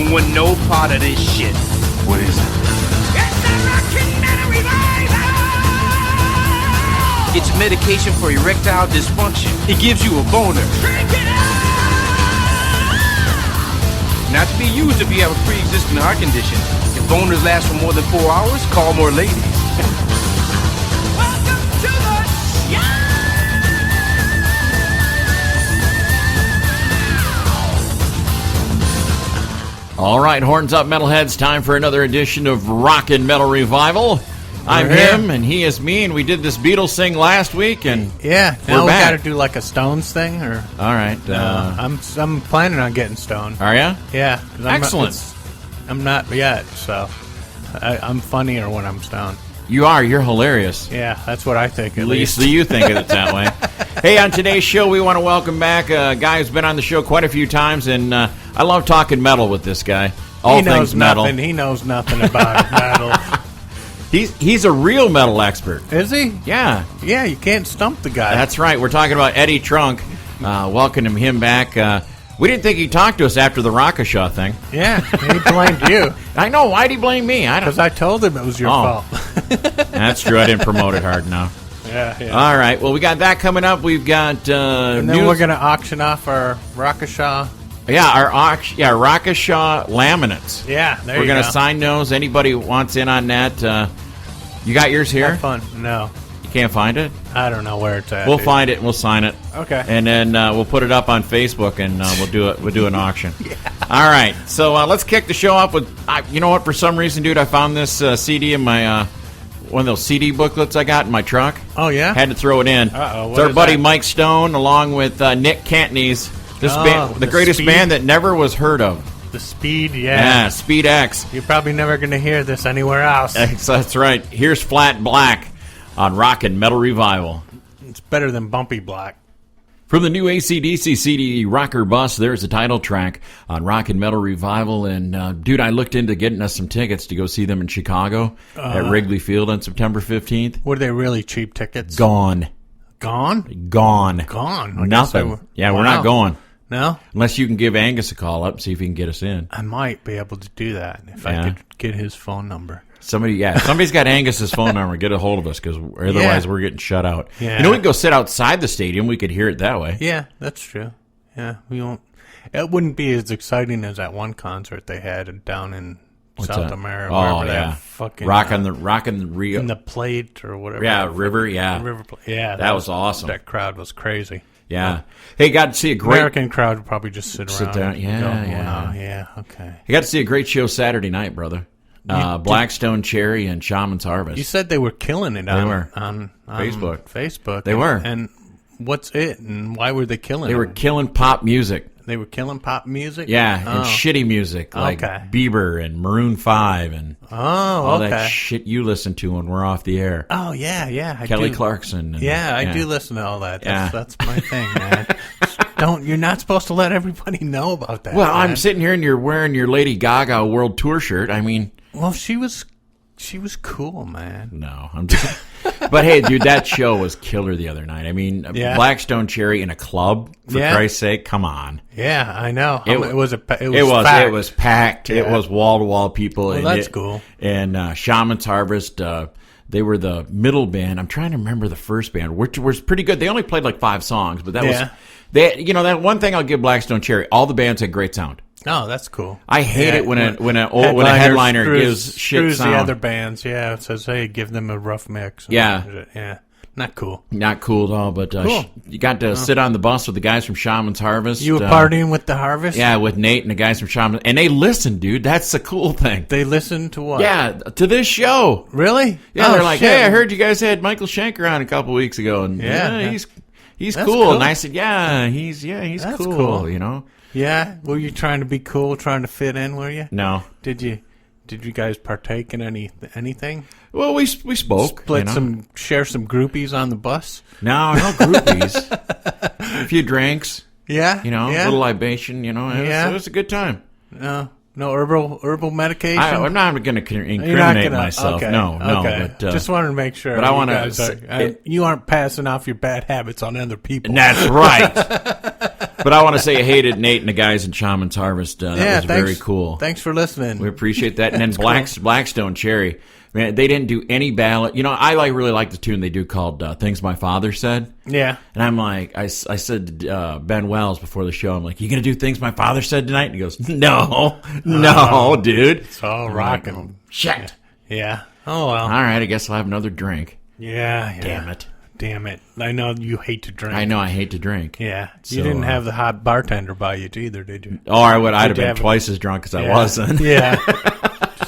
don't want no part of this shit. What is it? It's the Rockin' Metal Revival! It's medication for erectile dysfunction. It gives you a boner. Drink it up! Not to be used if you have a pre-existing heart condition. If boners last for more than 4 hours, call more ladies. Welcome to the show! All right, horns up, metalheads. Time for another edition of Rockin' Metal Revival. I'm him, and he is me, and we did this Beatles thing last week, and yeah, we're now we back. got to do like a Stones thing, or all right. I'm planning on getting stoned. Are ya? Yeah, 'cause Excellent. I'm not yet, so I'm funnier when I'm stoned. You are. You're hilarious. Yeah, that's what I think. At least you think of it that way. Hey, on today's show, we want to welcome back a guy who's been on the show quite a few times, and I love talking metal with this guy. All things metal. He knows nothing about metal. He's a real metal expert. Is he? Yeah. Yeah, you can't stump the guy. That's right. We're talking about Eddie Trunk. Welcoming him back. We didn't think he'd talk to us after the Rockashaw thing. Yeah, he blamed you. I know. Why'd he blame me? I don't. Because I told him it was your fault. That's true. I didn't promote it hard enough. Yeah. All right. Well, we got that coming up. We've got and then we're going to auction off our Rockashaw. Yeah, our Rockashaw laminates. Yeah, we're going to sign those. Anybody who wants in on that, you got yours here? Have fun. No. You can't find it? I don't know where it's at. We'll find it and we'll sign it. Okay. And then we'll put it up on Facebook and we'll do it. We'll do an auction. Yeah. All right. So let's kick the show off with. You know what? For some reason, dude, I found this CD in my one of those CD booklets I got in my truck. Oh yeah. Had to throw it in. Uh-oh. It's our buddy Mike Stone along with Nick Cantonese. This band, the greatest band that never was heard of. The Speed, yeah. Yeah, Speed X. You're probably never going to hear this anywhere else. That's right. Here's Flat Black on Rockin' Metal Revival. It's better than Bumpy Black. From the new AC/DC CD Rocker Bus, there's the title track on Rockin' Metal Revival. And, dude, I looked into getting us some tickets to go see them in Chicago at Wrigley Field on September 15th. Were they really cheap tickets? Gone. Gone? Gone. Gone? Nothing. Yeah, we're not going. No? Unless you can give Angus a call up and see if he can get us in. I might be able to do that if I could get his phone number. Somebody's got Angus's phone number. Get a hold of us because otherwise we're getting shut out. Yeah. You know, we can go sit outside the stadium. We could hear it that way. Yeah, that's true. Yeah, we won't. It wouldn't be as exciting as that one concert they had down in South America. Oh yeah, fucking rocking the Rio in the plate or whatever. Yeah, River. Yeah, River. Yeah, that was awesome. That crowd was crazy. Yeah. Hey, got to see a great American crowd would probably just sit around. Yeah. Yeah. Okay. You got to see a great show Saturday night, brother. Blackstone Cherry and Shaman's Harvest. You said they were killing it on Facebook. Facebook. They were. And what's it? And why were they killing it? They were killing pop music. They were killing pop music? Yeah, and shitty music like Bieber and Maroon 5 and all that shit you listen to when we're off the air. Oh, yeah. Kelly Clarkson. And, I do listen to all that. That's my thing, man. You're not supposed to let everybody know about that. Well, man. I'm sitting here and you're wearing your Lady Gaga World Tour shirt. I mean... Well, she was cool, man. No, I'm just... But hey, dude, that show was killer the other night. I mean, Blackstone Cherry in a club, for Christ's sake, come on. Yeah, I know. It was packed. It was wall to wall people. Well, that's cool. And Shaman's Harvest, they were the middle band. I'm trying to remember the first band, which was pretty good. They only played like 5 songs, but that was that one thing I'll give Blackstone Cherry. All the bands had great sound. Oh, that's cool. I hate it when a headliner gives shit sound. The other bands, it says, hey, give them a rough mix. Yeah. Not cool. Not cool at all, but cool. You got to sit on the bus with the guys from Shaman's Harvest. You were partying with the Harvest? Yeah, with Nate and the guys from Shaman's. And they listened, dude. That's the cool thing. They listened to what? Yeah, to this show. Really? Yeah, they're like, hey, I heard you guys had Michael Schenker on a couple weeks ago. And he's cool. And I said, he's That's cool, you know? Yeah? Were you trying to be cool, trying to fit in, were you? No. Did you guys partake in anything? Well, we spoke. Share some groupies on the bus? No groupies. A few drinks. Yeah? A little libation, It was a good time. No herbal medication? I'm not going to incriminate myself. Okay. No. Okay. But, just wanted to make sure. But I want to... You aren't passing off your bad habits on other people. That's right. But I want to say hey to Nate and the guys in Shaman's Harvest. That was very cool. Thanks for listening. We appreciate that. And then Blackstone Cherry. Man, they didn't do any ballad. You know, I really like the tune they do called "Things My Father Said." Yeah, and I'm like, I said to Ben Wells before the show, I'm like, "You gonna do Things My Father Said tonight?" And he goes, "No, dude, it's all rocking." Like, shit. Yeah. Oh well. All right, I guess I'll have another drink. Yeah. Damn it. I know you hate to drink. I know I hate to drink. Yeah. So, you didn't have the hot bartender by you either, did you? Oh, I'd have been twice as drunk as I wasn't. Yeah.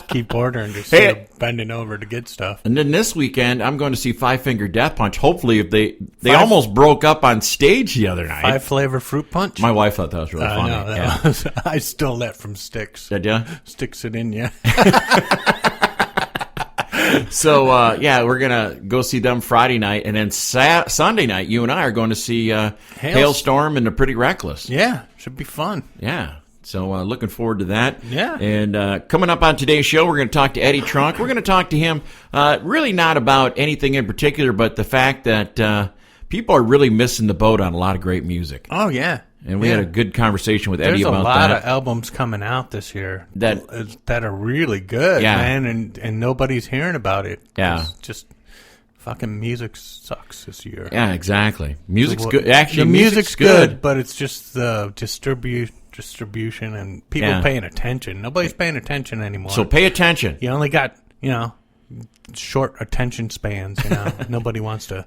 Keep ordering, just bending over to get stuff. And then this weekend, I'm going to see Five Finger Death Punch. Hopefully, if they almost broke up on stage the other night. 5 flavor fruit punch. My wife thought that was really funny. I stole that from Styx. Did you? Sticks it in you. So we're gonna go see them Friday night, and then Sunday night, you and I are going to see Hailstorm and the Pretty Reckless. Yeah, should be fun. Yeah. So looking forward to that. Yeah. And coming up on today's show, we're going to talk to Eddie Trunk. We're going to talk to him really not about anything in particular, but the fact that people are really missing the boat on a lot of great music. Oh, yeah. And we had a good conversation with Eddie about that. There's a lot of albums coming out this year that are really good, man, and nobody's hearing about it. Yeah. It's just fucking music sucks this year. Yeah, exactly. Music's good. Actually, the music's good, but it's just the distribution and people paying attention. Nobody's paying attention anymore. So pay attention. You only got, short attention spans, Nobody wants to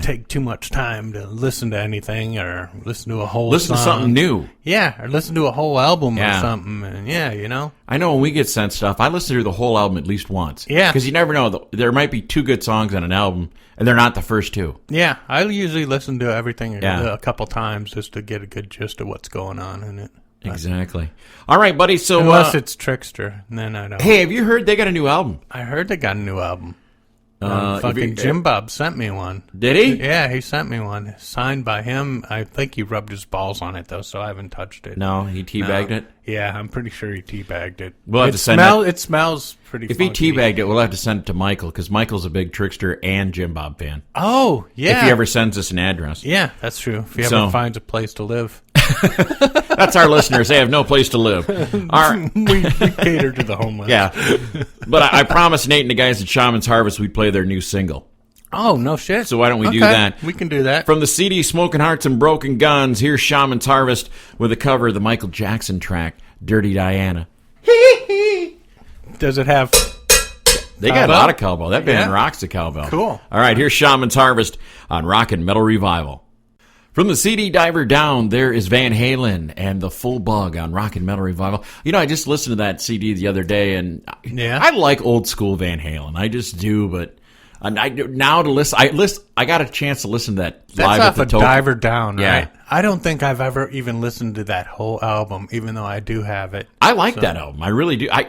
take too much time to listen to anything or listen to a whole song. To something new. Yeah, or listen to a whole album or something. And I know when we get sent stuff, I listen to the whole album at least once. Yeah. Because you never know. There might be 2 good songs on an album, and they're not the first 2. Yeah, I usually listen to everything a couple times just to get a good gist of what's going on in it. Exactly. All right, buddy. So unless it's Trickster, then I don't. Hey, have you heard they got a new album? I heard they got a new album. Fucking Jim Bob sent me one. Did he? Yeah, he sent me one. Signed by him. I think he rubbed his balls on it, though, so I haven't touched it. No, he teabagged it? Yeah, I'm pretty sure he teabagged it. We'll have to send it. It smells pretty If funky. he teabagged it, we'll have to send it to Michael, because Michael's a big Trickster and Jim Bob fan. Oh, yeah. If he ever sends us an address. Yeah, that's true. If he ever finds a place to live. That's our listeners. They have no place to live. We cater to the homeless. Yeah. But I promised Nate and the guys at Shaman's Harvest we'd play their new single. Oh, no shit. So why don't we do that? We can do that. From the CD Smoking Hearts and Broken Guns, here's Shaman's Harvest with a cover of the Michael Jackson track, Dirty Diana. Does it have... They got a lot of cowbell. That band rocks the cowbell. Cool. All right, here's Shaman's Harvest on Rockin' Metal Revival. From the CD Diver Down, there is Van Halen and the Full Bug on Rockin' Metal Revival. I just listened to that CD the other day, and I like old school Van Halen. I just do, but I got a chance to listen to that live at the That's off of Diver Down, right? Yeah. I don't think I've ever even listened to that whole album, even though I do have it. I like that album. I really do. I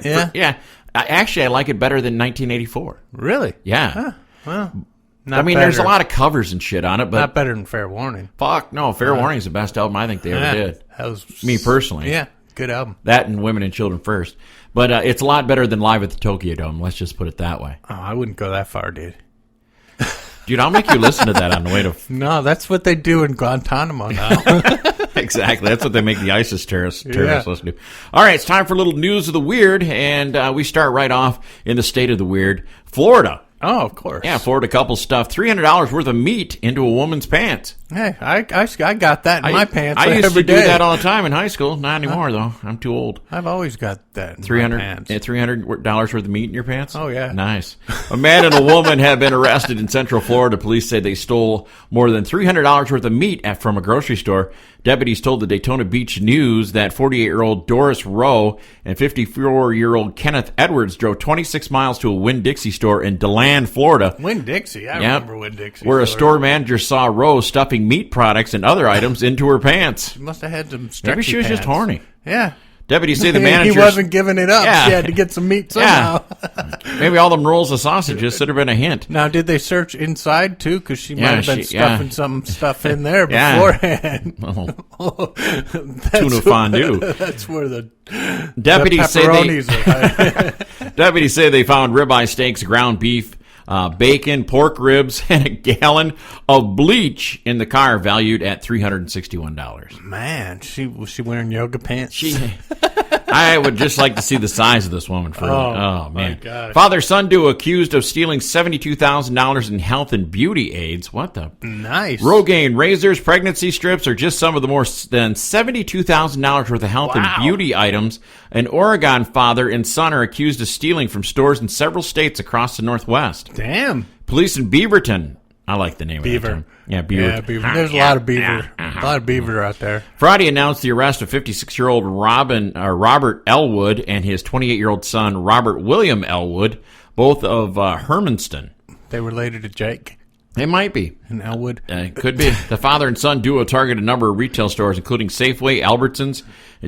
like it better than 1984. Really? Yeah. Huh. Well... there's a lot of covers and shit on it, but not better than Fair Warning. Fuck no, Fair Warning's the best album I think they ever did. That was me personally. Yeah, good album. That and Women and Children First, but it's a lot better than Live at the Tokyo Dome. Let's just put it that way. Oh, I wouldn't go that far, dude. Dude, I'll make you listen to that on the way to. No, that's what they do in Guantanamo now. Exactly, that's what they make the ISIS terrorists listen to. All right, it's time for a little news of the weird, and we start right off in the state of the weird, Florida. Oh, of course. Yeah, Florida couple stuffed $300 worth of meat into a woman's pants. Hey, I got that in my pants I used every to do day. that all the time in high school. Not anymore, though. I'm too old. I've always got that in my pants. $300 worth of meat in your pants? Oh, yeah. Nice. A man and a woman have been arrested in Central Florida. Police say they stole more than $300 worth of meat from a grocery store. Deputies told the Daytona Beach News that 48-year-old Doris Rowe and 54-year-old Kenneth Edwards drove 26 miles to a Winn-Dixie store in DeLand, Florida. Winn-Dixie? I remember Winn-Dixie. Where a store manager saw Rowe stuffing meat products and other items into her pants. She must have had some stretchy Maybe she was pants. just horny. Yeah. Deputies say the manager... He wasn't giving it up. Yeah. She had to get some meat somehow. Yeah. Maybe all them rolls of sausages should have been a hint. Now, did they search inside, too? Because she might have been stuffing some stuff in there beforehand. Tuna fondue. That's where the Deputies pepperonis are. Deputies say they found ribeye steaks, ground beef, bacon, pork ribs, and a gallon of bleach in the car, valued at $361. Man, was she wearing yoga pants? I would just like to see the size of this woman. Oh man! My God. Father-son duo accused of stealing $72,000 in health and beauty aids. What the? Nice. Rogaine, razors, pregnancy strips are just some of the more than $72,000 worth of health and beauty items. An Oregon father and son are accused of stealing from stores in several states across the Northwest. Damn. Police in Beaverton. I like the name Beaver. of that town. Yeah, Beaver. Yeah, Beaver. There's a lot of beaver. A lot of beaver out there. Friday announced the arrest of 56-year-old Robert Elwood and his 28-year-old son, Robert William Elwood, both of Hermanston. They related to Jake? They might be. And Elwood? Could be. The father and son duo targeted a number of retail stores, including Safeway, Albertsons,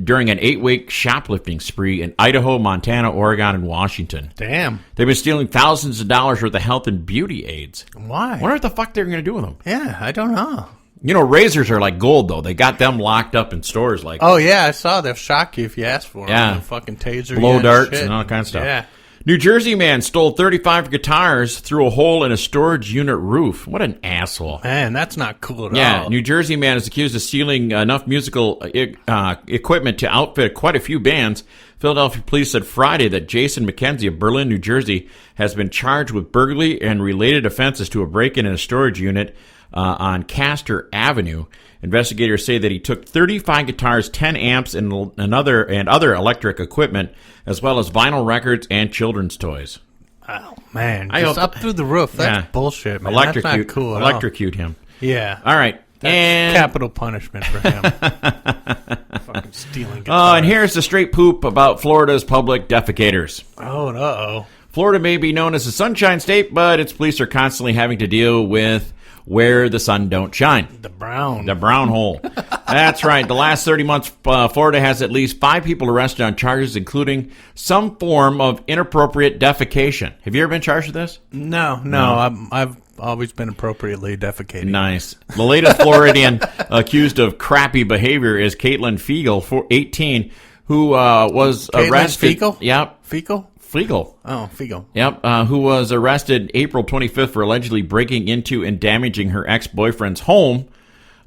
during an 8-week shoplifting spree in Idaho, Montana, Oregon, and Washington. Damn. They've been stealing thousands of dollars worth of health and beauty aids. Why? I wonder what the fuck they're going to do with them. Yeah, I don't know. You know, razors are like gold, though. They got them locked up in stores like... Oh, yeah, I saw. They'll shock you if you ask for them. Yeah. They'll fucking taser blow you darts shit. and all kinds of stuff. Yeah. New Jersey man stole 35 guitars through a hole in a storage unit roof. What an asshole. Man, that's not cool at all. Yeah, New Jersey man is accused of stealing enough musical equipment to outfit quite a few bands. Philadelphia police said Friday that Jason McKenzie of Berlin, New Jersey, has been charged with burglary and related offenses to a break-in in a storage unit on Castor Avenue. Investigators say that he took 35 guitars, 10 amps, and other electric equipment, as well as vinyl records and children's toys. Oh, man. I Just hope- up through the roof. That's Yeah. bullshit, man. Electrocute, That's not cool at all. electrocute him. Yeah. All right. That's and capital punishment for him. Fucking stealing guitars. and here's the straight poop about Florida's public defecators. Oh, uh-oh. Florida may be known as the Sunshine State, but its police are constantly having to deal with where the sun don't shine. The brown. The brown hole. That's right. The last 30 months, Florida has at least 5 people arrested on charges, including some form of inappropriate defecation. Have you ever been charged with this? No. I've always been appropriately defecating. Nice. The latest Floridian accused of crappy behavior is Caitlin Fiegel, 18, who was Caitlin arrested. Fiegel? Yep. Fecal? Fiegel. Oh, Fiegel. Yep, who was arrested April 25th for allegedly breaking into and damaging her ex-boyfriend's home,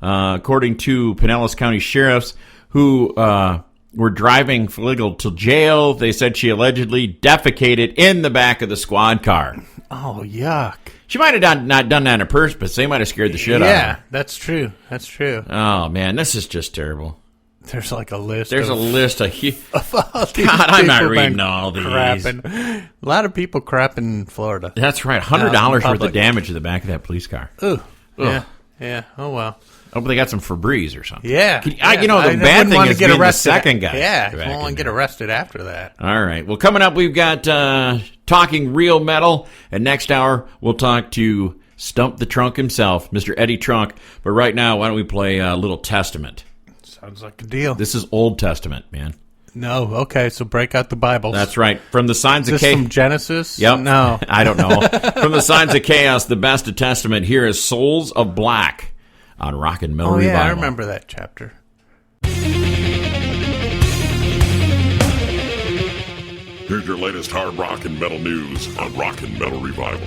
according to Pinellas County sheriffs, who were driving Fiegel to jail. They said she allegedly defecated in the back of the squad car. Oh, yuck. She might have not done that on purpose. They might have scared the shit out of her. Yeah, that's true. That's true. Oh, man, this is just terrible. There's like a list. There's a list of... God, I'm not reading all these. A lot of people crap in Florida. That's right. $100 worth of damage to the back of that police car. Ooh. Ugh. Yeah. Oh, well. Oh, but they got some Febreze or something. Yeah. The bad thing is being the second guy. Yeah, back I won't in get there. arrested after that. All right. Well, coming up, we've got Talking Real Metal. And next hour, we'll talk to Stump the Trunk himself, Mr. Eddie Trunk. But right now, why don't we play a little Testament? Sounds like a deal. This is Old Testament, man. No, okay, so break out the Bibles. That's right. From the Signs Is of this Chaos. from Genesis? Yep. No. I don't know. From the Signs of Chaos, the best of Testament, here is Souls of Black on Rock and Metal Oh, Revival. yeah, I remember that chapter. Here's your latest hard rock and metal news on Rock and Metal Revival.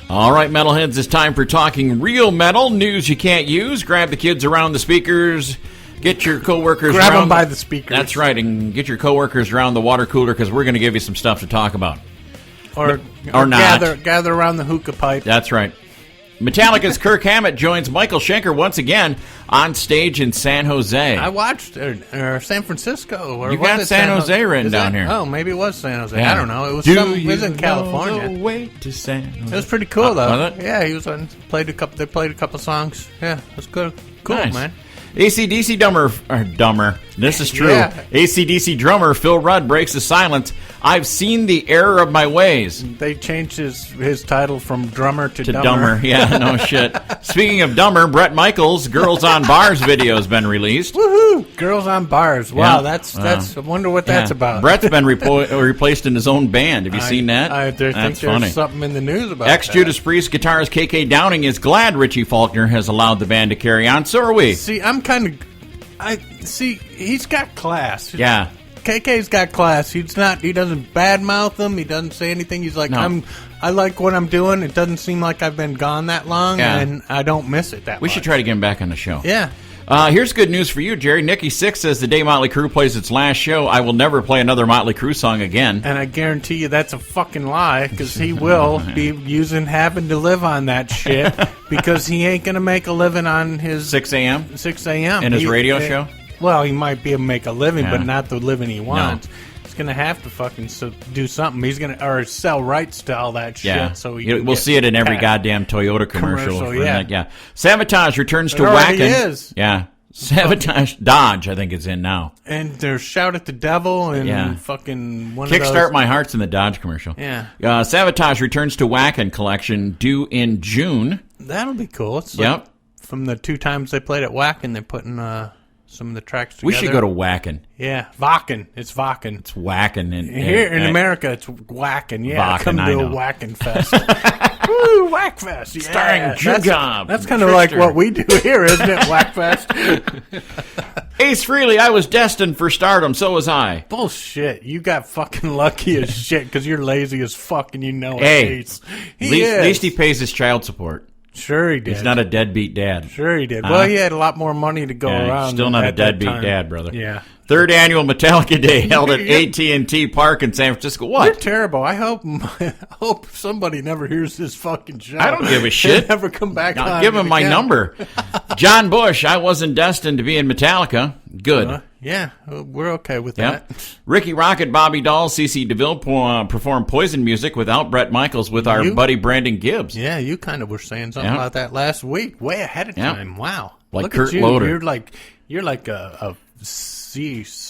All right, metalheads, it's time for Talking Real Metal. News you can't use. Grab the kids around the speakers. Get your coworkers Grab around them by the speakers. That's right, and get your coworkers around the water cooler because we're going to give you some stuff to talk about. Or not. Gather around the hookah pipe. That's right. Metallica's Kirk Hammett joins Michael Schenker once again on stage in San Jose. I watched San Francisco. Or You was got it San Jose written Is down it? here. Oh, maybe it was San Jose. Yeah. I don't know. It was Do it you was in California. know the way to San Jose? It was pretty cool though. Was it? Yeah, he was on. They played a couple songs. Yeah, it was good. Cool, Nice. man. AC/DC dumber. This is true. Yeah. AC/DC drummer Phil Rudd breaks the silence. I've seen the error of my ways. They changed his title from drummer to Dumber. Yeah, no shit. Speaking of dumber, Brett Michaels' Girls on Bars video has been released. Woohoo! Girls on bars. Wow, Yeah. that's. I wonder what that's Yeah. about. Brett's been replaced in his own band. Have you seen that? I think That's there's funny. something in the news about Ex-Judas Priest guitarist KK Downing is glad Richie Faulkner has allowed the band to carry on. So are we. See, I'm kind of. He's got class. Yeah. KK's got class. He doesn't badmouth them. He doesn't say anything. He's like, I like what I'm doing. It doesn't seem like I've been gone that long, and I don't miss it that much. We should try to get him back on the show. Yeah. Here's good news for you, Jerry. Nikki Six says the day Motley Crue plays its last show, I will never play another Motley Crue song again. And I guarantee you that's a fucking lie, because he will be having to live on that shit, because he ain't going to make a living on his 6 a.m. 6 a.m. in his radio show. Well, he might be able to make a living, but not the living he wants. No. He's going to have to fucking do something. He's going to or sell rights to all that shit. Yeah. So we'll see it in every goddamn Toyota commercial. Yeah. Sabotage returns to whacking. Is. Yeah. Sabotage Dodge, I think it's in now. And there's Shout at the Devil and fucking one Kickstart of those. My Heart's in the Dodge commercial. Yeah. Sabotage returns to Whackin' collection due in June. That'll be cool. It's like from the 2 times they played at Whackin', they're putting some of the tracks together. We should go to Whackin'. Yeah, Whackin'. It's Whackin'. It's Whackin'. Here in America, it's Whackin'. Yeah, Whackin', come to a Whackin' Fest. Woo, Whack Fest. Yeah. Starring Jugab. That's kind of like what we do here, isn't it, Whack Fest? Ace Frehley, I was destined for stardom, so was I. Bullshit. You got fucking lucky as shit because you're lazy as fuck and you know it. Hey, Ace. At least he pays his child support. Sure he did. He's not a deadbeat dad. Sure he did. Well, he had a lot more money to go around. Still not a deadbeat dad, brother. Yeah. 3rd annual Metallica Day held at AT&T Park in San Francisco. What? You're terrible. I hope somebody never hears this fucking show. I don't give a shit. Never come back on. I'll give him my number. John Bush, I wasn't destined to be in Metallica. Good. Yeah, we're okay with that. Ricky Rocket, Bobby Dahl, CeCe DeVille performed Poison music without Bret Michaels with our buddy Brandon Gibbs. Yeah, you kind of were saying something about that last week, way ahead of time. Wow. Like Look Kurt at you. Loder. You're like a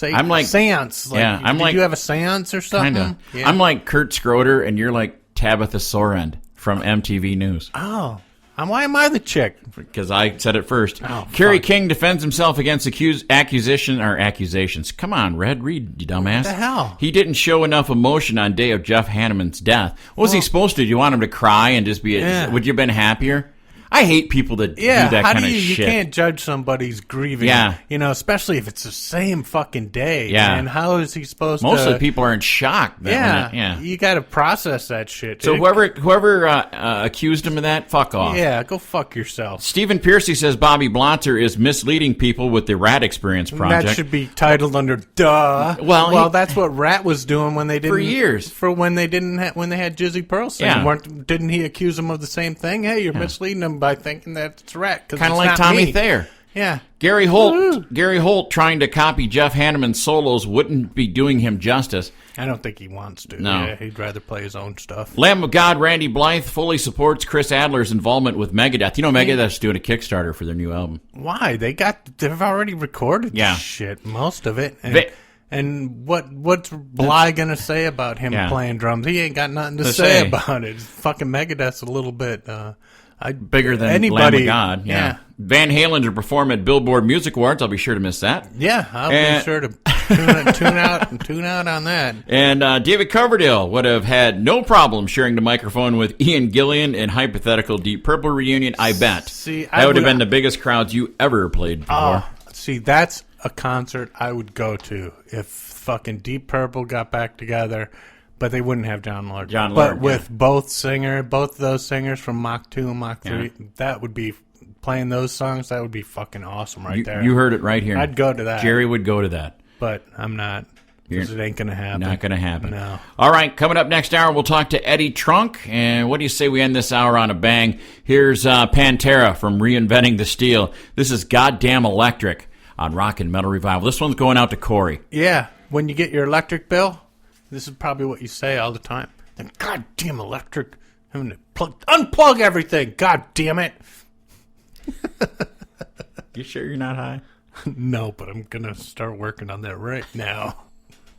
I'm like seance. Did you have a seance or something? Kinda. Yeah. I'm like Kurt Schroeder, and you're like Tabitha Sorend from MTV News. Oh. Why am I the chick? Because I said it first. Oh, Kerry King defends himself against accusations. Come on, Red, read, you dumbass. What the hell? He didn't show enough emotion on day of Jeff Hanneman's death. What was he supposed to do? You want him to cry and just be... Would you have been happier? I hate people that do that kind of shit. You can't judge somebody's grieving. Yeah. Especially if it's the same fucking day. Yeah. And how is he supposed Most to... of the people are in shock. You got to process that shit. So whoever accused him of that, fuck off. Yeah, go fuck yourself. Stephen Piercy says Bobby Blotzer is misleading people with the Rat Experience project. That should be titled under duh. Well, that's what Rat was doing when they didn't... For years. When they had Jizzy Pearl sing. Didn't he accuse him of the same thing? Hey, you're misleading them by thinking that it's Rat. Kind of like Tommy Thayer. Yeah. Gary Holt trying to copy Jeff Hanneman's solos wouldn't be doing him justice. I don't think he wants to. No. Yeah, he'd rather play his own stuff. Lamb of God Randy Blythe fully supports Chris Adler's involvement with Megadeth. Megadeth's doing a Kickstarter for their new album. Why? They've already recorded this shit, most of it. And what's Bly gonna say about him playing drums? He ain't got nothing to say about it. Fucking Megadeth's a little bit bigger than anybody. Lamb of God. Yeah. Van Halen to perform at Billboard Music Awards. I'll be sure to miss that. Yeah, I'll be sure to tune out on that. And David Coverdale would have had no problem sharing the microphone with Ian Gillan in hypothetical Deep Purple reunion. I bet. That would have been the biggest crowds you ever played before. That's a concert I would go to if fucking Deep Purple got back together. But they wouldn't have John Lord. But with both of those singers from Mach 2 and Mach 3, that would be, playing those songs, that would be fucking awesome there. You heard it right here. I'd go to that. Jerry would go to that. But I'm not, because it ain't going to happen. Not going to happen. No. All right, coming up next hour, we'll talk to Eddie Trunk. And what do you say we end this hour on a bang? Here's Pantera from Reinventing the Steel. This is Goddamn Electric on Rock and Metal Revival. This one's going out to Corey. Yeah, when you get your electric bill... This is probably what you say all the time. The goddamn electric. I'm going to unplug everything. God damn it. You sure you're not high? No, but I'm going to start working on that right now.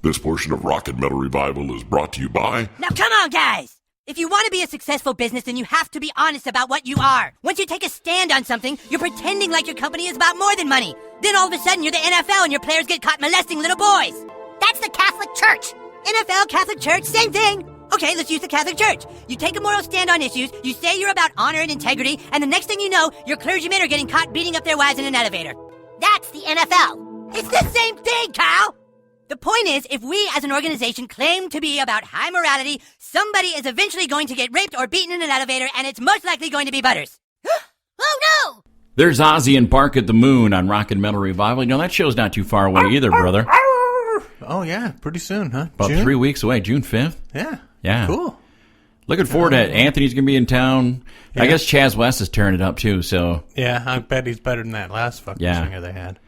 This portion of Rock and Metal Revival is brought to you by... Now come on, guys! If you want to be a successful business, then you have to be honest about what you are. Once you take a stand on something, you're pretending like your company is about more than money. Then all of a sudden, you're the NFL and your players get caught molesting little boys. That's the Catholic Church. NFL, Catholic Church, same thing. Okay, let's use the Catholic Church. You take a moral stand on issues, you say you're about honor and integrity, and the next thing you know, your clergymen are getting caught beating up their wives in an elevator. That's the NFL. It's the same thing, Kyle. The point is, if we as an organization claim to be about high morality, somebody is eventually going to get raped or beaten in an elevator, and it's most likely going to be Butters. Oh no! There's Ozzy and Bark at the Moon on Rock and Metal Revival. You know, that show's not too far away either, brother. Oh, yeah, pretty soon, huh? About June? 3 weeks away, June 5th. Yeah. Cool. Looking forward to it. Anthony's going to be in town. Yeah. I guess Chaz West is tearing it up, too. So yeah, I bet he's better than that last fucking singer they had.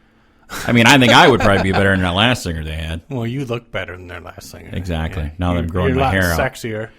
I mean, I think I would probably be better than that last singer they had. Well, you look better than their last singer. Exactly. Now that I'm growing my hair out. You're a lot sexier.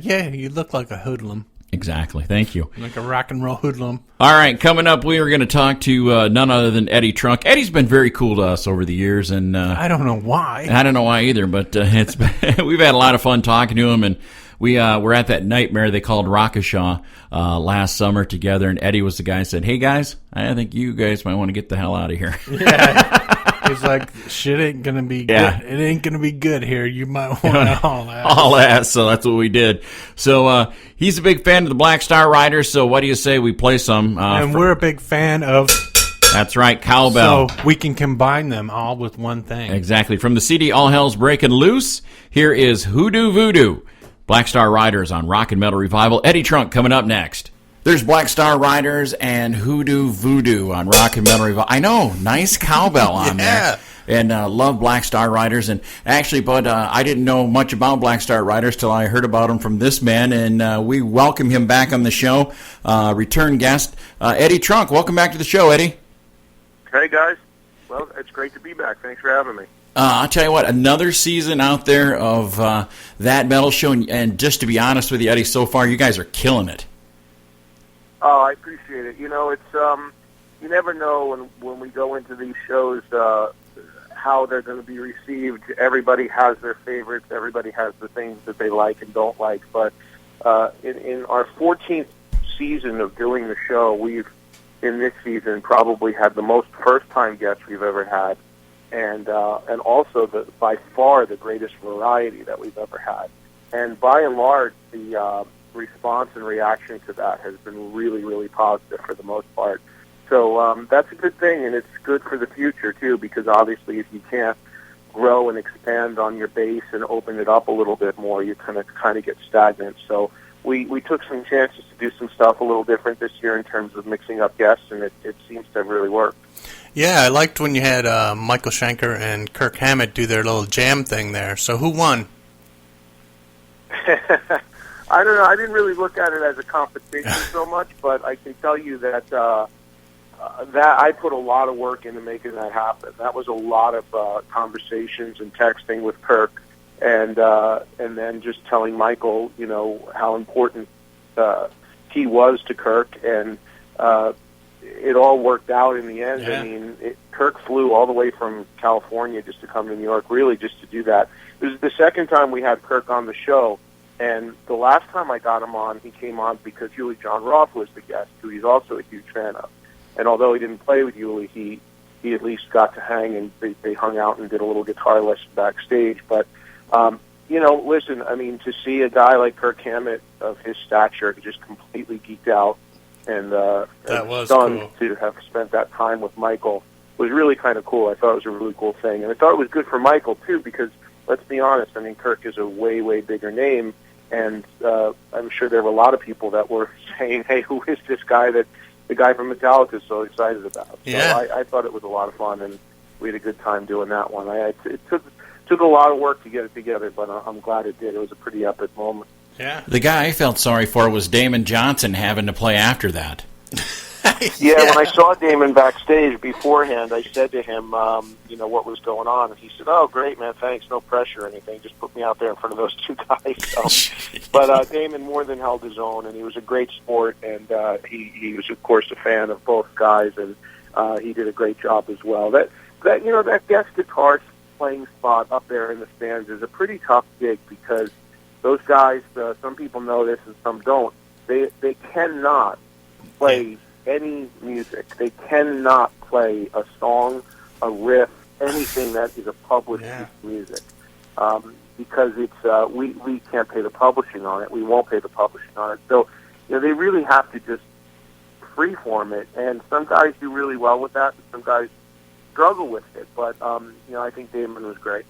Yeah, you look like a hoodlum. Exactly. Thank you. Like a rock and roll hoodlum. All right, coming up, we are going to talk to none other than Eddie Trunk. Eddie's been very cool to us over the years, and I don't know why. I don't know why either, but it's been, we've had a lot of fun talking to him, and we were at that nightmare they called Rockashaw last summer together, and Eddie was the guy who said, "Hey guys, I think you guys might want to get the hell out of here." Yeah. He's like, shit ain't gonna be good. It ain't gonna be good here. You might want to haul ass. All ass, so that's what we did. So he's a big fan of the Black Star Riders, so what do you say we play some? And we're a big fan of... That's right, cowbell. So we can combine them all with one thing. Exactly. From the CD All Hell's Breaking Loose, here is Hoodoo Voodoo. Black Star Riders on Rock and Metal Revival. Eddie Trunk coming up next. There's Black Star Riders and Hoodoo Voodoo on Rock and Metal Revival. I know, nice cowbell on there. And love Black Star Riders. And actually, Bud, I didn't know much about Black Star Riders till I heard about them from this man. And we welcome him back on the show. Return guest, Eddie Trunk. Welcome back to the show, Eddie. Hey, guys. Well, it's great to be back. Thanks for having me. I'll tell you what, another season out there of that metal show. And just to be honest with you, Eddie, so far you guys are killing it. Oh, I appreciate it. You know, it's you never know when we go into these shows how they're going to be received. Everybody has their favorites. Everybody has the things that they like and don't like. But in our 14th season of doing the show, we've, in this season, probably had the most first-time guests we've ever had, and also by far the greatest variety that we've ever had. And by and large, the response and reaction to that has been really, really positive for the most part. So that's a good thing, and it's good for the future, too, because obviously if you can't grow and expand on your base and open it up a little bit more, you kind of get stagnant. So we took some chances to do some stuff a little different this year in terms of mixing up guests, and it seems to have really worked. Yeah, I liked when you had Michael Schenker and Kirk Hammett do their little jam thing there. So who won? I don't know. I didn't really look at it as a competition so much, but I can tell you that that I put a lot of work into making that happen. That was a lot of conversations and texting with Kirk, and then just telling Michael, you know, how important he was to Kirk, and it all worked out in the end. Yeah. I mean, Kirk flew all the way from California just to come to New York, really just to do that. It was the second time we had Kirk on the show. And the last time I got him on, he came on because Uli John Roth was the guest, who he's also a huge fan of. And although he didn't play with Uli, he at least got to hang, and they hung out and did a little guitar lesson backstage. But, you know, listen, I mean, to see a guy like Kirk Hammett of his stature just completely geeked out and that was stunned cool. to have spent that time with Michael was really kind of cool. I thought it was a really cool thing. And I thought it was good for Michael, too, because, let's be honest, I mean, Kirk is a way, way bigger name. And I'm sure there were a lot of people that were saying, hey, who is this guy that the guy from Metallica is so excited about? Yeah. So I thought it was a lot of fun, and we had a good time doing that one. It took a lot of work to get it together, but I'm glad it did. It was a pretty epic moment. Yeah. The guy I felt sorry for was Damon Johnson having to play after that. Yeah, when I saw Damon backstage beforehand, I said to him, you know, what was going on, and he said, "Oh, great, man, thanks, no pressure or anything, just put me out there in front of those two guys." So, but Damon more than held his own, and he was a great sport, and he was, of course, a fan of both guys, and he did a great job as well. That you know, that guest guitar playing spot up there in the stands is a pretty tough gig because those guys, some people know this and some don't, they cannot play any music. They cannot play a song, a riff, anything that is a published piece of music, because it's we can't pay the publishing on it. We won't pay the publishing on it. So, you know, they really have to just freeform it. And some guys do really well with that, and some guys struggle with it. But I think Damon was great.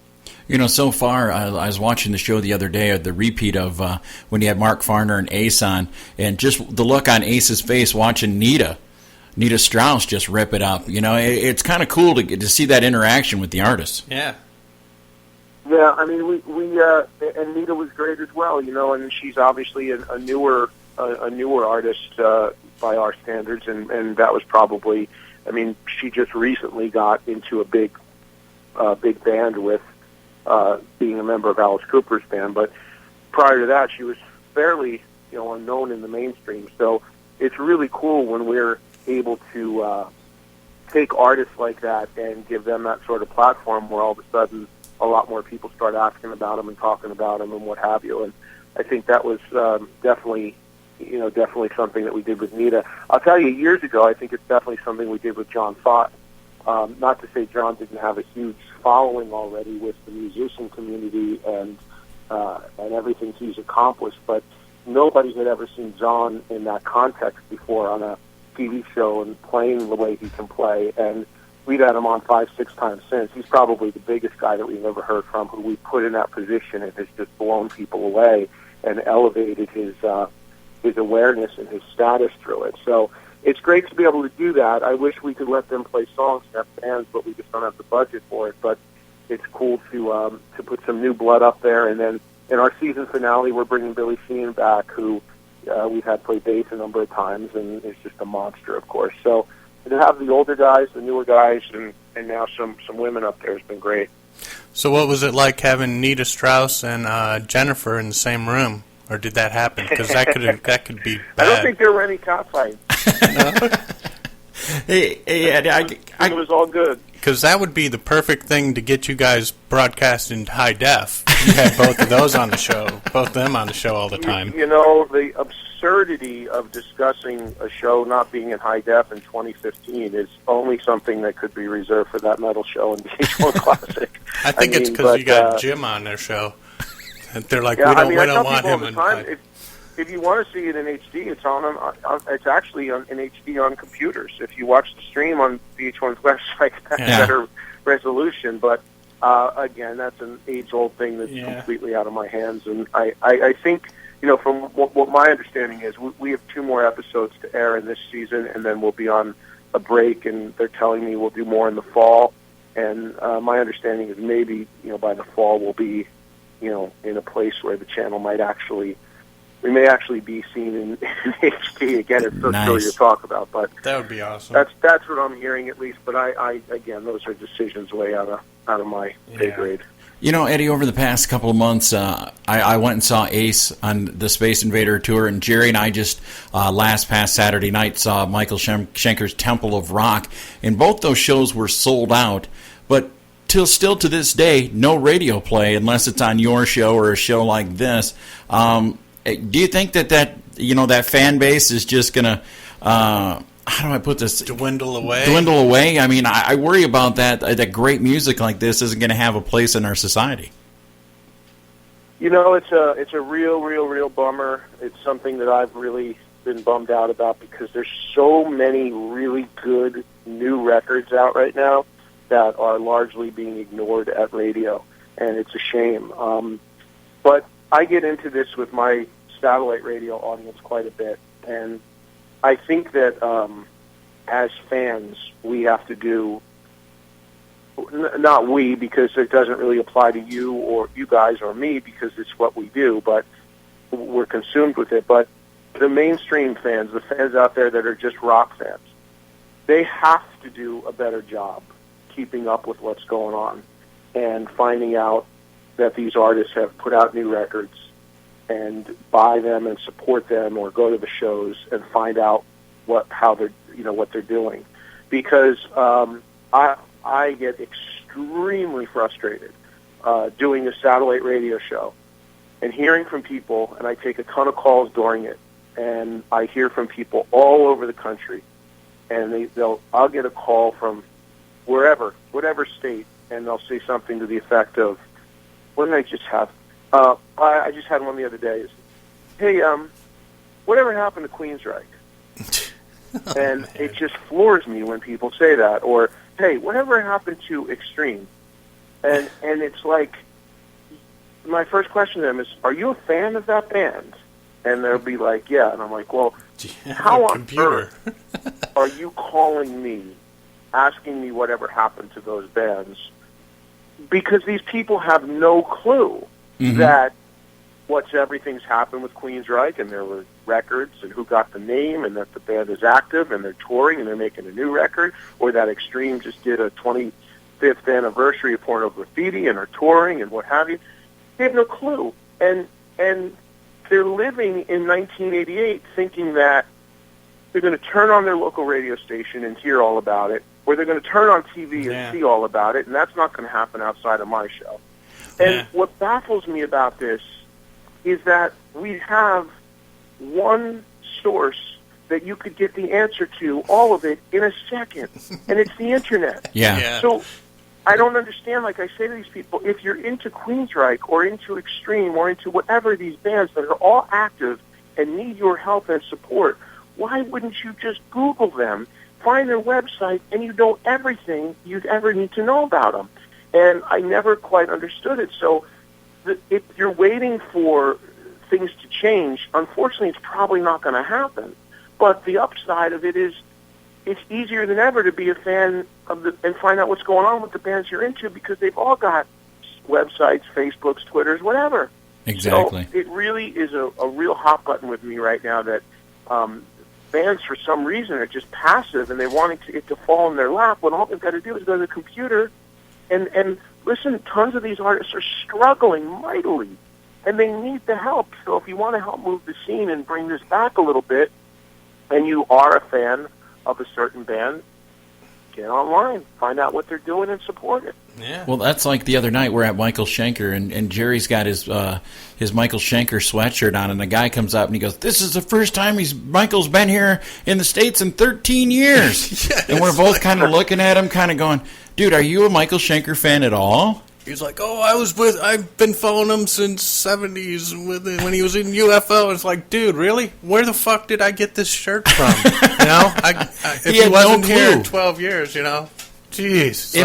So far, I was watching the show the other day, the repeat of when you had Mark Farner and Ace on, and just the look on Ace's face watching Nita Strauss just rip it up. It's kind of cool to see that interaction with the artists. Yeah. Yeah, I mean, we and Nita was great as well, and she's obviously a newer artist by our standards, and that was probably, I mean, she just recently got into a big band with being a member of Alice Cooper's band, but prior to that, she was fairly, unknown in the mainstream. So it's really cool when we're able to take artists like that and give them that sort of platform where all of a sudden a lot more people start asking about them and talking about them and what have you. And I think that was definitely something that we did with Nita. I'll tell you, years ago, I think it's definitely something we did with John Fott. Not to say John didn't have a huge following already with the musician community and everything he's accomplished, but nobody had ever seen John in that context before on a TV show and playing the way he can play. And we've had him on 5-6 times since. He's probably the biggest guy that we've ever heard from, who we put in that position and has just blown people away and elevated his awareness and his status through it. So it's great to be able to do that. I wish we could let them play songs and have fans, but we just don't have the budget for it. But it's cool to put some new blood up there. And then in our season finale, we're bringing Billy Sheehan back, who we've had play bass a number of times, and is just a monster, of course. So to have the older guys, the newer guys, and now some women up there has been great. So what was it like having Nita Strauss and Jennifer in the same room? Or did that happen? Because that could be bad. I don't think there were any cockfights. No? Hey, it was all good. Because that would be the perfect thing to get you guys broadcast in high def. You had both of those on the show, both of them on the show all the time. The absurdity of discussing a show not being in high def in 2015 is only something that could be reserved for that metal show in VH1 Classic. I think it's because you got Jim on their show. They're like, we don't want him in. If you want to see it in HD, it's it's actually in HD on computers. If you watch the stream on VH1's website, that's better resolution. But again, that's an age-old thing that's completely out of my hands. And I think, from what my understanding is, we have 2 more episodes to air in this season, and then we'll be on a break. And they're telling me we'll do more in the fall. And my understanding is maybe by the fall we'll be in a place where the channel we may actually be seen in HD. Again, it's so silly to talk about, but that would be awesome. That's what I'm hearing at least. But I again, those are decisions way out of my pay grade. Eddie, over the past couple of months, I went and saw Ace on the Space Invader tour, and Jerry and I just past Saturday night saw Michael Schenker's Temple of Rock, and both those shows were sold out, but still to this day, no radio play unless it's on your show or a show like this. Do you think that fan base is just going to, how do I put this? Dwindle away? Dwindle away? I mean, I worry about that great music like this isn't going to have a place in our society. It's a real bummer. It's something that I've really been bummed out about because there's so many really good new records out right now that are largely being ignored at radio, and it's a shame. But I get into this with my satellite radio audience quite a bit, and I think that as fans, we have to do, not we, because it doesn't really apply to you or you guys or me because it's what we do, but we're consumed with it. But the mainstream fans, the fans out there that are just rock fans, they have to do a better job keeping up with what's going on and finding out that these artists have put out new records and buy them and support them or go to the shows and find out what they're doing. Because I get extremely frustrated doing a satellite radio show and hearing from people, and I take a ton of calls during it, and I hear from people all over the country, and I'll get a call from whatever state, and they'll say something to the effect of, what did I just have? I just had one the other day. Hey, whatever happened to Queensryche? And it just floors me when people say that. Or, hey, whatever happened to Extreme? And it's like, my first question to them is, are you a fan of that band? And they'll be like, yeah. And I'm like, well, how on earth are you calling me, asking me whatever happened to those bands? Because these people have no clue that everything's happened with Queensryche, and there were records, and who got the name, and that the band is active, and they're touring, and they're making a new record, or that Extreme just did a 25th anniversary of Porno Graffiti and are touring and what have you. They have no clue. And they're living in 1988 thinking that they're going to turn on their local radio station and hear all about it, or they're going to turn on TV and see all about it, and that's not going to happen outside of my show. And what baffles me about this is that we have one source that you could get the answer to all of it in a second, and it's the Internet. So I don't understand, like I say to these people, if you're into Queensryche or into Extreme or into whatever these bands that are all active and need your help and support, why wouldn't you just Google them, find their website, and you know everything you'd ever need to know about them? And I never quite understood it. So if you're waiting for things to change, unfortunately, it's probably not going to happen. But the upside of it is it's easier than ever to be a fan of and find out what's going on with the bands you're into, because they've all got websites, Facebooks, Twitters, whatever. Exactly. So it really is a real hot button with me right now that bands, for some reason, are just passive, and they want it to fall in their lap when all they've got to do is go to the computer and listen. Tons of these artists are struggling mightily, and they need the help. So if you want to help move the scene and bring this back a little bit, and you are a fan of a certain band, get online, find out what they're doing, and support it. Yeah. Well, that's like the other night we're at Michael Schenker, and Jerry's got his Michael Schenker sweatshirt on, and the guy comes up and he goes, "This is the first time Michael's been here in the States in 13 years." And we're both kind of looking at him, kind of going, "Dude, are you a Michael Schenker fan at all?" He's like, "Oh, I've been following him since '70s when he was in UFO." It's like, dude, really? Where the fuck did I get this shirt from? You know, if he wasn't here in 12 years, you know, jeez.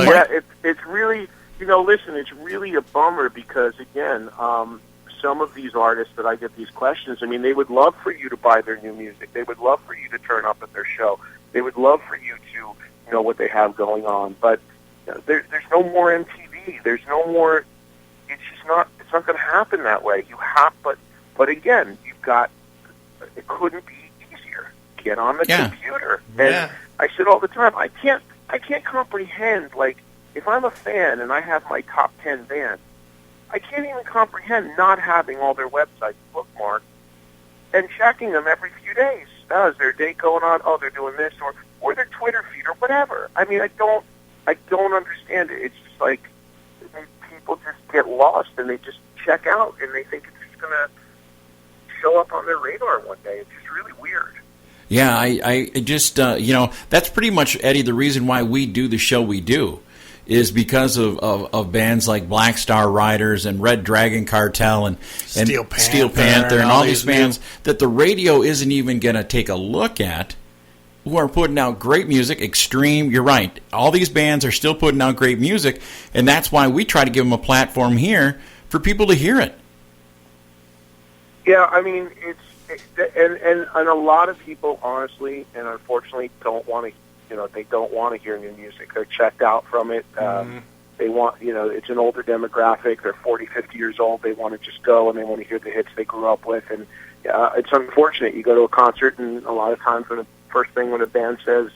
It's really, listen, it's really a bummer because, again, some of these artists that I get these questions, I mean, they would love for you to buy their new music. They would love for you to turn up at their show. They would love for you to know what they have going on. But there's no more MTV. There's no more. It's not going to happen that way. You have, but again, you've got. It couldn't be easier. Get on the computer. And I said all the time, I can't comprehend, like, if I'm a fan and I have my top 10 bands, I can't even comprehend not having all their websites bookmarked and checking them every few days. Oh, is there a date going on? Oh, they're doing this, or their Twitter feed or whatever. I mean, I don't understand it. It's just like people just get lost and they just check out and they think it's just going to show up on their radar one day. It's just really weird. Yeah, I just, that's pretty much, Eddie, the reason why we do the show we do is because of bands like Black Star Riders and Red Dragon Cartel and Steel Panther and all these bands that the radio isn't even going to take a look at, who are putting out great music. Extreme, you're right. All these bands are still putting out great music, and that's why we try to give them a platform here for people to hear it. Yeah, I mean, and a lot of people, honestly and unfortunately, don't want to. They don't want to hear new music. They're checked out from it. They want, it's an older demographic. They're 40, 50 years old. They want to just go and they want to hear the hits they grew up with. And it's unfortunate. You go to a concert, and a lot of times when the first thing when a band says,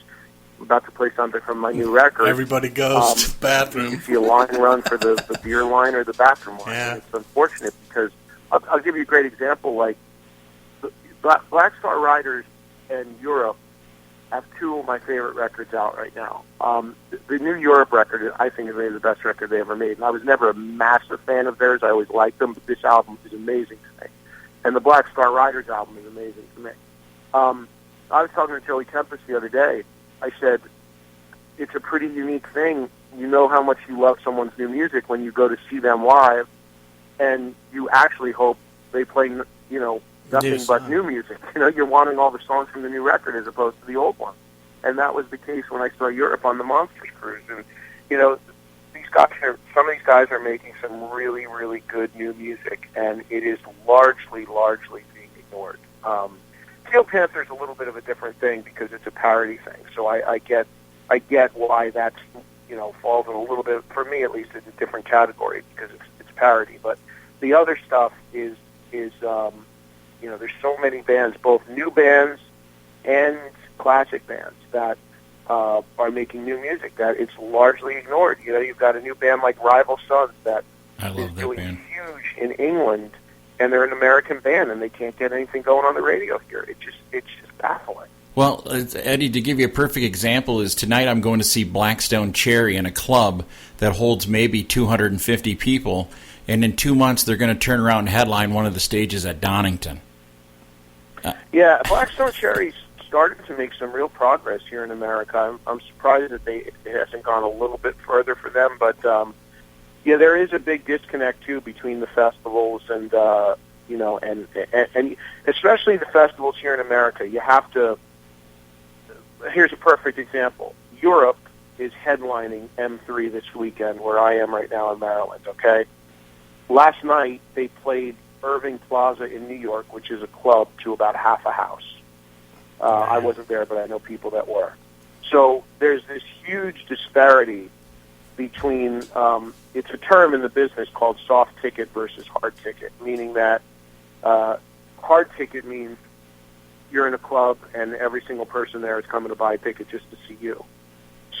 "I'm about to play something from my new record," everybody goes to the bathroom. You see a line run for the beer line or the bathroom line. Yeah. And it's unfortunate because I'll give you a great example. Like Black Star Riders and Europe have two of my favorite records out right now. The new Europe record, I think, is maybe the best record they ever made. And I was never a massive fan of theirs. I always liked them, but this album is amazing to me. And the Black Star Riders album is amazing to me. I was talking to Joey Tempest the other day. I said, it's a pretty unique thing. You know how much you love someone's new music when you go to see them live, and you actually hope they play, nothing but new music. You're wanting all the songs from the new record as opposed to the old one. and that was the case when I saw Europe on the Monsters cruise. And you know, some of these guys are making some really, really good new music, and it is largely being ignored. Steel Panther's a little bit of a different thing because it's a parody thing. So I get why that's, you know, falls in a little bit, for me at least, it's a different category because it's parody. But the other stuff is you know, there's so many bands, both new bands and classic bands that are making new music that it's largely ignored. You know, you've got a new band like Rival Sons that is doing huge in England, and they're an American band, and they can't get anything going on the radio here. It's just baffling. Well, Eddie, to give you a perfect example is tonight I'm going to see Blackstone Cherry in a club that holds maybe 250 people, and in 2 months they're going to turn around and headline one of the stages at Donington. Yeah, Blackstone Cherry's started to make some real progress here in America. I'm surprised that it hasn't gone a little bit further for them, but yeah, there is a big disconnect too between the festivals and you know, and especially the festivals here in America. You have to. Here's a perfect example. Europe is headlining M3 this weekend, where I am right now in Maryland. Okay, last night they played Irving Plaza in New York, which is a club to about half a house. I wasn't there, but I know people that were. So there's this huge disparity between, it's a term in the business called soft ticket versus hard ticket, meaning that hard ticket means you're in a club and every single person there is coming to buy a ticket just to see you.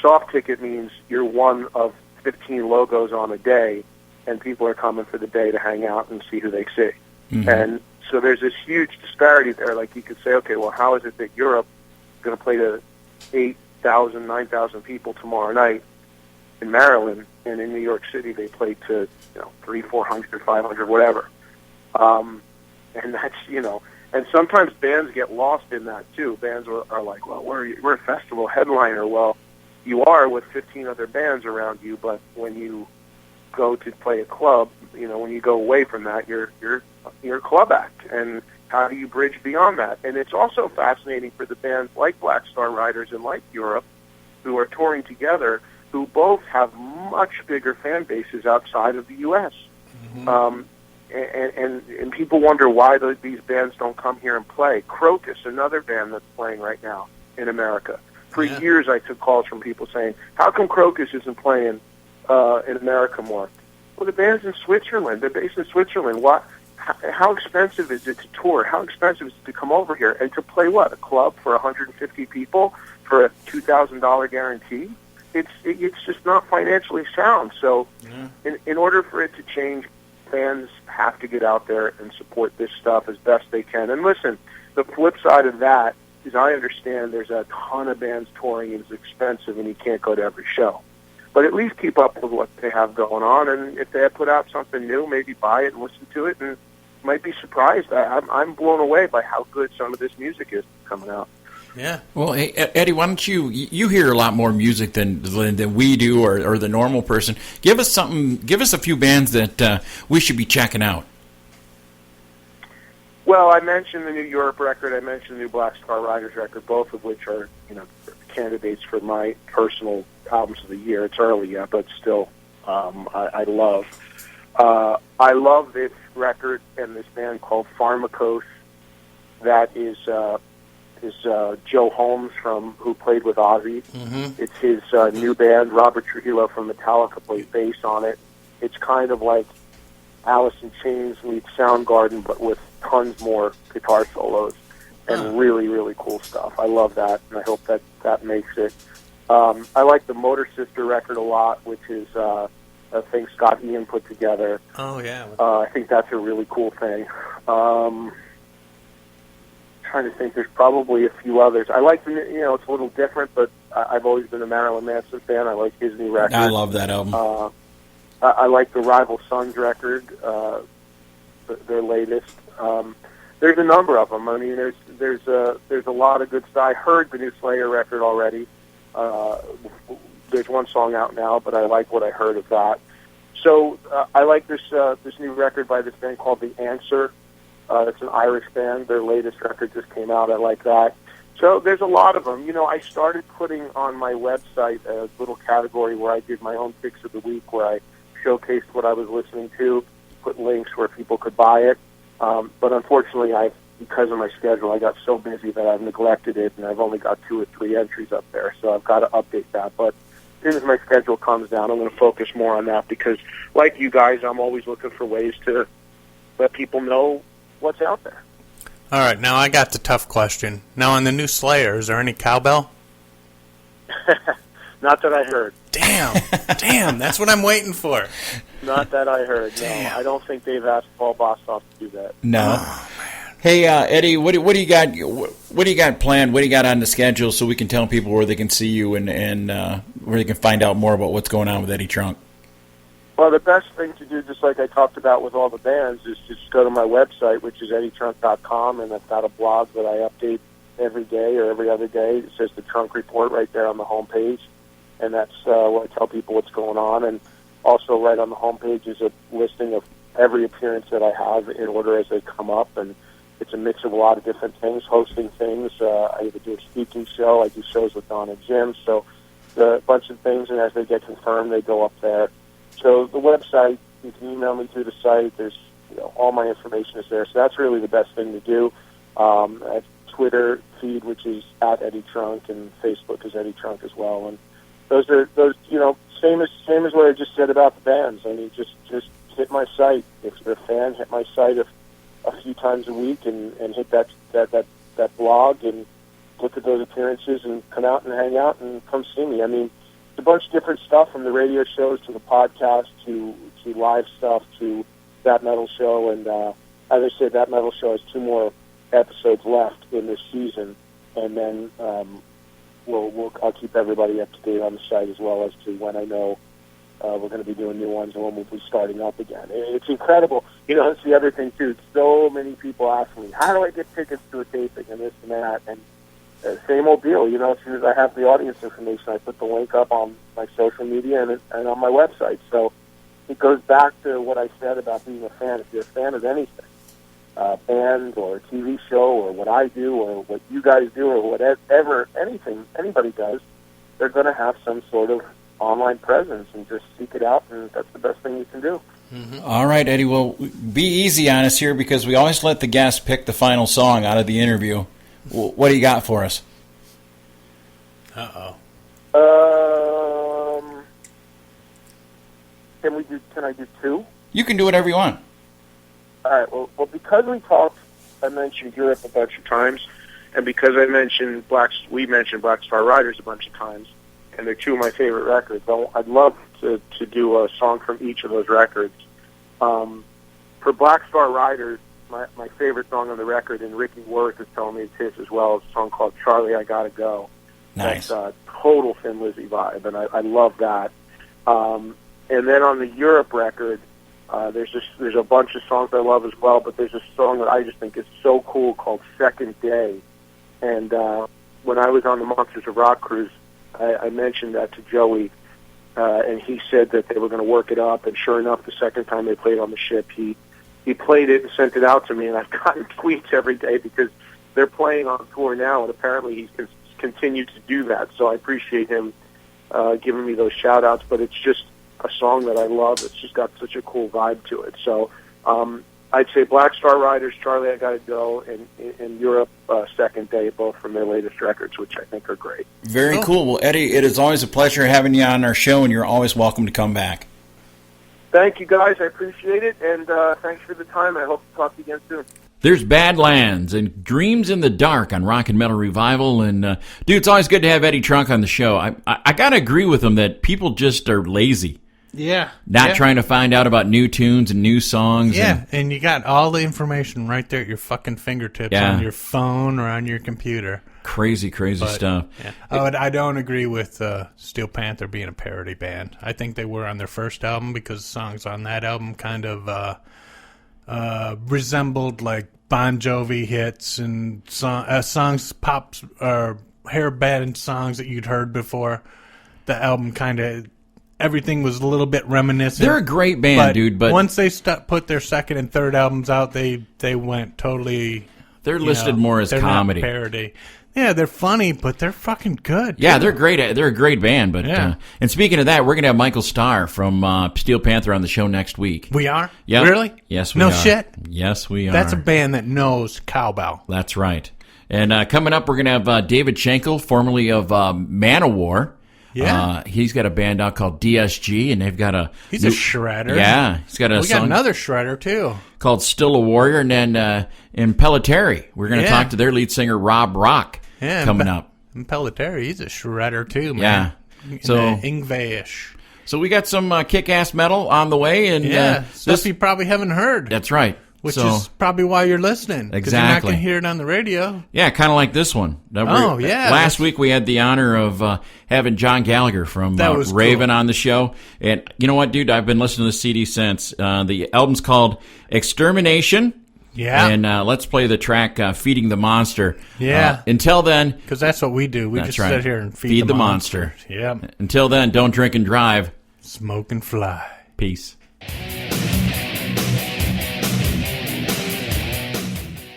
Soft ticket means you're one of 15 logos on a day, and people are coming for the day to hang out and see who they see. Mm-hmm. And so there's this huge disparity there. Like you could say, okay, well, how is it that Europe is going to play to 8,000, 9,000 people tomorrow night in Maryland, and in New York City they play to 300, 400, 500, whatever. And that's, and sometimes bands get lost in that too. Bands are like, well, we're a festival headliner. Well, you are with 15 other bands around you, but when you go to play a club, when you go away from that, you're a club act. And how do you bridge beyond that? And it's also fascinating for the bands like Black Star Riders and like Europe, who are touring together, who both have much bigger fan bases outside of the U.S. Mm-hmm. And people wonder why these bands don't come here and play. Crocus, another band that's playing right now in America. For years I took calls from people saying, how come Crocus isn't playing in America more? Well, the band's in Switzerland. They're based in Switzerland. How expensive is it to tour? How expensive is it to come over here and to play what? A club for 150 people for a $2,000 guarantee? It's just not financially sound. So in order for it to change, fans have to get out there and support this stuff as best they can. And listen, the flip side of that is I understand there's a ton of bands touring and it's expensive and you can't go to every show. But at least keep up with what they have going on, and if they put out something new, maybe buy it and listen to it, and you might be surprised. I'm blown away by how good some of this music is coming out. Yeah. Well, hey, Eddie, why don't you hear a lot more music than we do or the normal person. Give us something. Give us a few bands that we should be checking out. Well, I mentioned the new Europe record. I mentioned the new Black Star Riders record, both of which are candidates for my personal albums of the year. It's early yet, but still, I love. I love this record and this band called Pharmacos. That is Joe Holmes who played with Ozzy. Mm-hmm. It's his new band. Robert Trujillo from Metallica plays bass on it. It's kind of like Alice in Chains meets Soundgarden, but with tons more guitar solos and really, really cool stuff. I love that, and I hope that makes it. I like the Motor Sister record a lot, which is a thing Scott Ian put together. Oh, yeah. I think that's a really cool thing. Trying to think, there's probably a few others. I like it's a little different, but I've always been a Marilyn Manson fan. I like his new record. I love that album. I like the Rival Sons record, their latest. There's a number of them. I mean, there's a lot of good stuff. I heard the new Slayer record already. There's one song out now, but I like what I heard of that. So I like this new record by this band called The Answer. It's an Irish band. Their latest record just came out. I like that. So there's a lot of them. I started putting on my website a little category where I did my own picks of the week, where I showcased what I was listening to, put links where people could buy it. But unfortunately, because of my schedule, I got so busy that I've neglected it, and I've only got 2 or 3 entries up there. So I've got to update that. But as soon as my schedule comes down, I'm going to focus more on that because, like you guys, I'm always looking for ways to let people know what's out there. All right, now I got the tough question. Now, on the new Slayer, is there any cowbell? Not that I heard. Damn, that's what I'm waiting for. Not that I heard, Damn. No. I don't think they've asked Paul Bossoff to do that. No. Oh, man. Hey, Eddie, what do you got? What do you got planned? What do you got on the schedule so we can tell people where they can see you and where they can find out more about what's going on with Eddie Trunk? Well, the best thing to do, just like I talked about with all the bands, is just go to my website, which is eddietrunk.com, and I've got a blog that I update every day or every other day. It says the Trunk Report right there on the homepage, and that's where I tell people what's going on. And also right on the homepage is a listing of every appearance that I have in order as they come up, and it's a mix of a lot of different things, hosting things. I either do a speaking show, I do shows with Don and Jim, so a bunch of things, and as they get confirmed, they go up there. So the website, you can email me through the site. There's all my information is there. So that's really the best thing to do. At Twitter feed, which is at Eddie Trunk, and Facebook is Eddie Trunk as well. And those same as what I just said about the bands. I mean, just hit my site. If you're a fan, hit my site a few times a week and hit that blog and look at those appearances and come out and hang out and come see me. I mean, a bunch of different stuff, from the radio shows to the podcast to live stuff to That Metal Show. And as I said, That Metal Show has 2 more episodes left in this season, and then I'll keep everybody up to date on the site as well as to when I know we're going to be doing new ones and when we'll be starting up again. It's incredible. That's the other thing too. So many people ask me, how do I get tickets to a taping and this and that, and same old deal. As soon as I have the audience information, I put the link up on my social media and on my website. So it goes back to what I said about being a fan. If you're a fan of anything, band or a TV show or what I do or what you guys do or whatever, anything anybody does, they're going to have some sort of online presence, and just seek it out, and that's the best thing you can do. Mm-hmm. All right, Eddie. Well, be easy on us here because we always let the guests pick the final song out of the interview. What do you got for us? Uh-oh. Can I do 2? You can do whatever you want. All right. Well, because I mentioned Europe a bunch of times, and because we mentioned Black Star Riders a bunch of times, and they're 2 of my favorite records. I'd love to do a song from each of those records. For Black Star Riders, my favorite song on the record, and Ricky Worth is telling me it's his as well, is a song called Charlie, I Gotta Go. Nice. That's a total Thin Lizzy vibe, and I love that. And then on the Europe record, there's a bunch of songs I love as well, but there's a song that I just think is so cool called Second Day. And when I was on the Monsters of Rock cruise, I mentioned that to Joey, and he said that they were going to work it up, and sure enough, the second time they played on the ship, he played it and sent it out to me, and I've gotten tweets every day because they're playing on tour now, and apparently he's continued to do that, so I appreciate him giving me those shout-outs, but it's just a song that I love. It's just got such a cool vibe to it. So I'd say Black Star Riders, Charlie, I Gotta Go, and in Europe, Second Day, both from their latest records, which I think are great. Very cool. Well, Eddie, it is always a pleasure having you on our show, and you're always welcome to come back. Thank you, guys. I appreciate it, and thanks for the time. I hope to talk to you again soon. There's Badlands and Dreams in the Dark on Rock and Metal Revival. And, dude, it's always good to have Eddie Trunk on the show. I got to agree with him that people just are lazy. Yeah. Not trying to find out about new tunes and new songs. Yeah, and you got all the information right there at your fucking fingertips on your phone or on your computer. Crazy stuff. Yeah. I don't agree with Steel Panther being a parody band. I think they were on their first album because songs on that album kind of resembled like Bon Jovi hits and songs, pops, or hair band songs that you'd heard before. The album kind of... Everything was a little bit reminiscent. They're a great band, dude. But once they put their second and third albums out, they went totally... They're listed more as they're comedy. Not parody. Yeah, they're funny, but they're fucking good. Yeah, too. they're great. They're a great band. But Yeah. and speaking of that, we're gonna have Michael Starr from Steel Panther on the show next week. We are? Yep. Really? Yes, we no are. shit? Yes, we are. That's a band that knows cowbell. That's right. And coming up, we're going to have David Schenkel, formerly of Manowar. Yeah. He's got a band out called DSG, and they've got a... He's a shredder. Yeah. He's got a We got song another shredder, too. called Still a Warrior. And then in Pelletary, we're going to Yeah. talk to their lead singer, Rob Rock, Yeah, coming up. And Pelletary, he's a shredder, too, man. Yeah. So- Ingve-ish. So we got some kick-ass metal on the way. And Yeah, stuff this, you probably haven't heard. that's right. Which So- is probably why you're listening. 'Cause you're not Exactly. going to hear it on the radio. Yeah, kind of like this one. Oh, yeah. Last week we had the honor of having John Gallagher from That was Raven cool. on the show. And you know what, dude? I've been listening to the CD since. The album's called Extermination. Yeah. And let's play the track Feeding the Monster. Yeah. Until then, Because that's what we do. We That's just right. sit here and feed, Feed the monster. monster. Yeah. until then, don't drink and drive. Smoke and fly. Peace.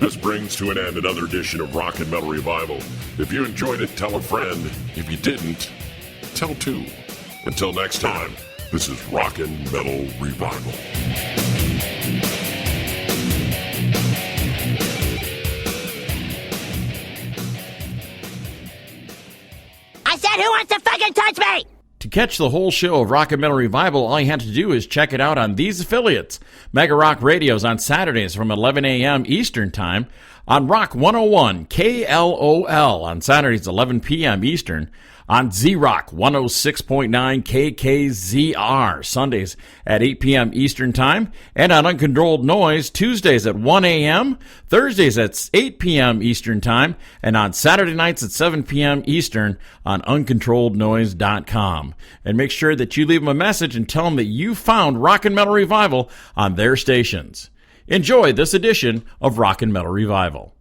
This brings to an end another edition of Rock and Metal Revival. If you enjoyed it, tell a friend. If you didn't, tell two. Until next time, this is Rock and Metal Revival. I said, who wants to fucking touch me? To catch the whole show of Rock and Metal Revival, all you have to do is check it out on these affiliates. Mega Rock Radios on Saturdays from 11 a.m. Eastern Time, on Rock 101 KLOL on Saturdays 11 p.m. Eastern, on Z-Rock 106.9 KKZR Sundays at 8 p.m. Eastern Time, and on Uncontrolled Noise Tuesdays at 1 a.m., Thursdays at 8 p.m. Eastern Time, and on Saturday nights at 7 p.m. Eastern on uncontrollednoise.com. And make sure that you leave them a message and tell them that you found Rock and Metal Revival on their stations. Enjoy this edition of Rock and Metal Revival.